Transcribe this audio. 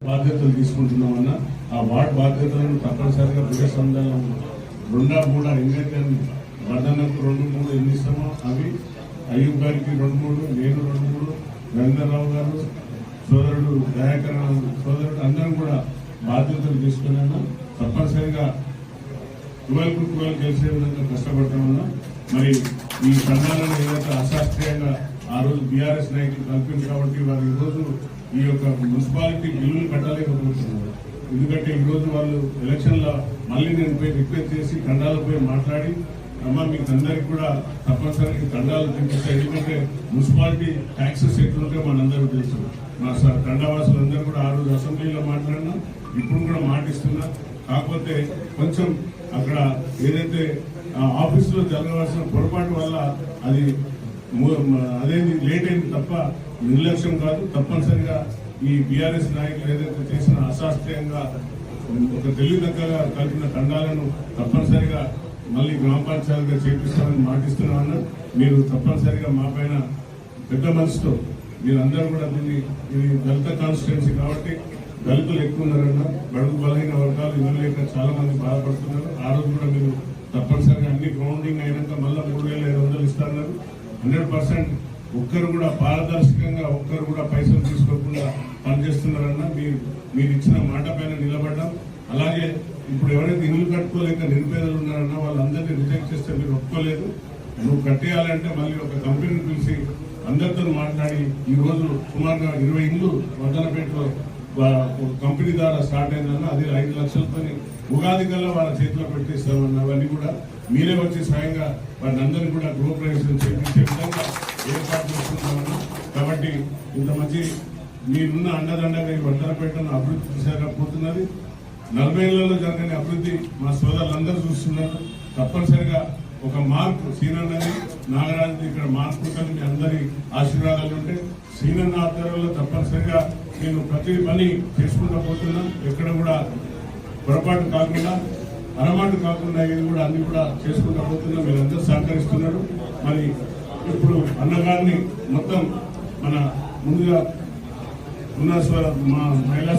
బాధ్యతలు తీసుకుంటున్నామన్న ఆ వార్డు బాధ్యతలను తప్పనిసరిగా బిడ్డ సంఘాలను 2-3 ఎన్నైతే వర్ధనకు 2-3 ఎన్ని ఇస్తామో అవి అయ్యూబ్ గారికి 2-3, నేను 2-3, రవీంద్రరావు గారు సోదరుడు దయాకర్ సోదరుడు అందరం కూడా బాధ్యతలు తీసుకున్నాను. తప్పనిసరిగా 12-12 గెలిచే విధంగా కష్టపడతామన్నా. మరి ఈ సంఘాలను ఏదైతే అశాస్త్రీయంగా ఆ రోజు బీఆర్ఎస్ నాయకులు కల్పింది కాబట్టి వారు ఈరోజు ఈ యొక్క మున్సిపాలిటీ బిల్లులు కట్టలేకపోతున్నారు. ఎందుకంటే ఈరోజు వాళ్ళు ఎలక్షన్లో మళ్ళీ నేను పోయి రిక్వెస్ట్ చేసి తండాలపై మాట్లాడి అమ్మ మీకు అందరికి కూడా తప్పనిసరిగా తండాలు తినిపిస్తాయి. ఎందుకంటే మున్సిపాలిటీ ట్యాక్సెస్ ఎట్లుంటే మనందరూ తెలుసు. మా తండావాసులందరూ కూడా ఆ రోజు అసెంబ్లీలో మాట్లాడినా ఇప్పుడు కూడా మాటిస్తున్నా. కాకపోతే కొంచెం అక్కడ ఏదైతే ఆఫీసులో జరగవలసిన పొరపాటు వల్ల అది అదేది లేట్ అయింది తప్ప నిర్లక్ష్యం కాదు. తప్పనిసరిగా ఈ బీఆర్ఎస్ నాయకులు ఏదైతే చేసిన అశాస్త్రీయంగా ఒక తెలివితగ్గగా కలిపిన తండాలను తప్పనిసరిగా మళ్ళీ గ్రామ పంచాయతీగా చేపిస్తామని మాటిస్తున్నామన్నా. మీరు తప్పనిసరిగా మా పైన పెద్ద మనసుతో మీరందరూ కూడా దీన్ని ఇది దళిత కాన్స్టిట్యున్సీ కాబట్టి దళితులు ఎక్కువ ఉన్నారన్నా. బడుగు బలహీన వర్గాలు ఇల్లు లేక చాలా మంది బాధపడుతున్నారు. ఆ రోజు కూడా మీరు తప్పనిసరిగా అన్ని గ్రౌండింగ్ అయినాక మళ్ళీ 3,500 ఇస్తున్నారు. 100% ఒక్కరు కూడా పారదర్శకంగా ఒక్కరు కూడా పైసలు తీసుకోకుండా పనిచేస్తున్నారన్నా. మీరు ఇచ్చిన మాట పైన నిలబడ్డాం. అలాగే ఇప్పుడు ఎవరైతే ఇల్లు కట్టుకోలేక నిరుపేదలు ఉన్నారన్నా వాళ్ళందరినీ రిజెక్ట్ చేస్తే మీరు ఒప్పుకోలేదు. నువ్వు కట్టేయాలంటే మళ్ళీ ఒక కంపెనీని పిలిచి అందరితో మాట్లాడి ఈ రోజు సుమారుగా 20 ఇల్లు వర్ధనపేటలో ఒక కంపెనీ ద్వారా స్టార్ట్ అయిందన్నా. అది 5 లక్షలతో ఉగాది కల్లా వాళ్ళ చేతిలో పెట్టేస్తామన్నా. అవన్నీ కూడా మీరే వచ్చి స్వయంగా వారిని అందరినీ కూడా గృహప్రవేశం చేయించే విధంగా ఏర్పాటు చేస్తున్నామన్నా. కాబట్టి ఇంత మంచి మీరున్న అండదండగా ఈ వర్ధనపేటను అభివృద్ధి చేసేకపోతున్నది. 40 ఏళ్లలో జరగని అభివృద్ధి మా సోదరులందరూ చూస్తున్నారు. తప్పనిసరిగా ఒక మార్పు సీనన్నది నాగరాజు ఇక్కడ మార్పు ఉంటుంది. మీ అందరి ఆశీర్వాదాలు ఉంటే సీనన్న ఆధ్వర్యంలో తప్పనిసరిగా నేను ప్రతి పని చేసుకుంటూ పోతున్నాం. ఎక్కడ కూడా పొరపాటు కాకుండా అరమాటు కాకుండా ఇది కూడా అన్ని కూడా చేసుకుంటూ పోతున్నాం. మీరందరూ సహకరిస్తున్నారు. మరి ఇప్పుడు అన్నగారిని మొత్తం మన ముందుగా ఉన్న మా మహిళా